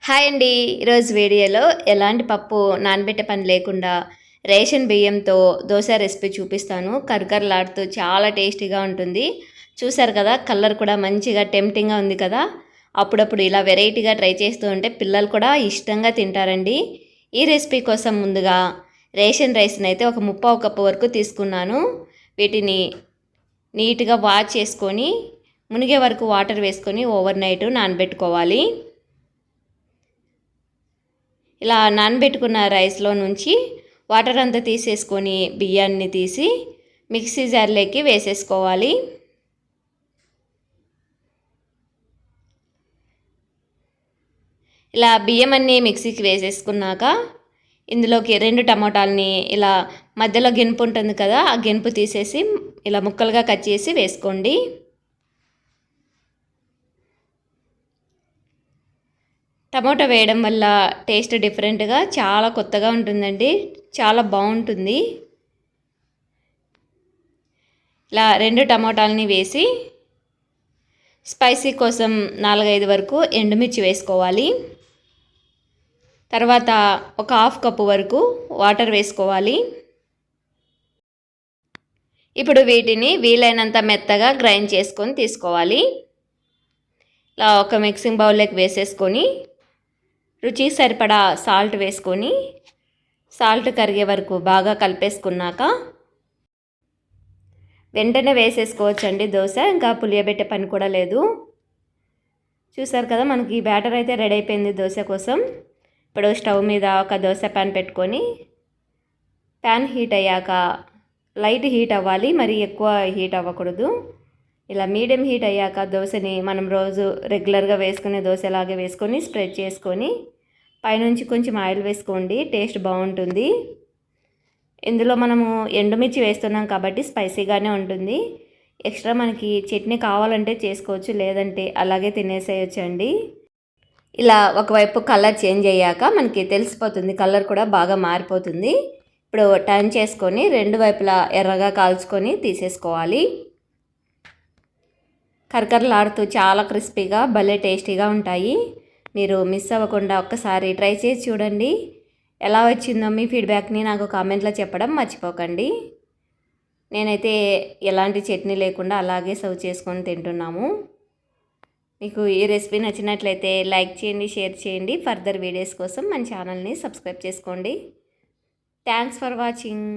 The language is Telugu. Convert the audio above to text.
హాయ్ అండి. ఈరోజు వీడియోలో ఎలాంటి పప్పు నానబెట్టే పని లేకుండా రేషన్ బియ్యంతో దోశ రెసిపీ చూపిస్తాను. కరకరలాడుతూ చాలా టేస్టీగా ఉంటుంది. చూసారు కదా, కలర్ కూడా మంచిగా టెంప్టింగ్గా ఉంది కదా. అప్పుడప్పుడు ఇలా వెరైటీగా ట్రై చేస్తూ ఉంటే పిల్లలు కూడా ఇష్టంగా తింటారండి. ఈ రెసిపీ కోసం ముందుగా రేషన్ రైస్ని అయితే ఒక 3/4 కప్పు వరకు తీసుకున్నాను. వీటిని నీట్గా వాష్ చేసుకొని మునిగే వరకు వాటర్ వేసుకొని ఓవర్ నైట్ నానబెట్టుకోవాలి. ఇలా నానబెట్టుకున్న రైస్లో నుంచి వాటర్ అంతా తీసేసుకొని బియ్యాన్ని తీసి మిక్సీ జార్లోకి వేసేసుకోవాలి. ఇలా బియ్యం అన్నీ మిక్సీకి వేసేసుకున్నాక ఇందులోకి 2 టమాటాలని ఇలా మధ్యలో గెనుపు ఉంటుంది కదా, ఆ గెనుపు తీసేసి ఇలా ముక్కలుగా కట్ చేసి వేసుకోండి. టమాటో వేయడం వల్ల టేస్ట్ డిఫరెంట్గా చాలా కొత్తగా ఉంటుందండి, చాలా బాగుంటుంది. ఇలా 2 టమాటాలని వేసి స్పైసీ కోసం 4-5 వరకు ఎండుమిర్చి వేసుకోవాలి. తర్వాత ఒక 1/2 కప్పు వరకు వాటర్ వేసుకోవాలి. ఇప్పుడు వీటిని వీలైనంత మెత్తగా గ్రైండ్ చేసుకొని తీసుకోవాలి. ఇలా ఒక మిక్సింగ్ బౌల్లోకి వేసేసుకొని రుచికి సరిపడా సాల్ట్ వేసుకొని సాల్ట్ కరిగే వరకు బాగా కలిపేసుకున్నాక వెంటనే వేసేసుకోవచ్చండి దోశ. ఇంకా పులియబెట్టే పని కూడా లేదు. చూసారు కదా, మనకి ఈ బ్యాటర్ అయితే రెడీ అయిపోయింది దోశ కోసం. ఇప్పుడు స్టవ్ మీద ఒక దోశ ప్యాన్ పెట్టుకొని ప్యాన్ హీట్ అయ్యాక లైట్ హీట్ అవ్వాలి, మరి ఎక్కువ హీట్ అవ్వకూడదు. ఇలా మీడియం హీట్ అయ్యాక దోశని మనం రోజు రెగ్యులర్గా వేసుకునే దోశలాగే వేసుకొని స్ప్రెడ్ చేసుకొని పైనుంచి కొంచెం ఆయిల్ వేసుకోండి, టేస్ట్ బాగుంటుంది. ఇందులో మనము ఎండుమిర్చి వేస్తున్నాం కాబట్టి స్పైసీగానే ఉంటుంది. ఎక్స్ట్రా మనకి చట్నీ కావాలంటే చేసుకోవచ్చు, లేదంటే అలాగే తినేసేయచ్చండి. ఇలా ఒకవైపు కలర్ చేంజ్ అయ్యాక మనకి తెలిసిపోతుంది, కలర్ కూడా బాగా మారిపోతుంది. ఇప్పుడు టర్న్ చేసుకొని 2 వైపులా ఎర్రగా కాల్చుకొని తీసేసుకోవాలి. కరకరలాడుతూ చాలా క్రిస్పీగా భలే టేస్టీగా ఉంటాయి. మీరు మిస్ అవ్వకుండా ఒక్కసారి ట్రై చేసి చూడండి. ఎలా వచ్చిందో మీ ఫీడ్బ్యాక్ని నాకు కామెంట్లో చెప్పడం మర్చిపోకండి. నేనైతే ఎలాంటి చట్నీ లేకుండా అలాగే సర్వ్ చేసుకొని తింటున్నాము. మీకు ఈ రెసిపీ నచ్చినట్లయితే లైక్ చేయండి, షేర్ చేయండి. ఫర్దర్ వీడియోస్ కోసం మన ఛానల్ని సబ్స్క్రైబ్ చేసుకోండి. Thanks for watching.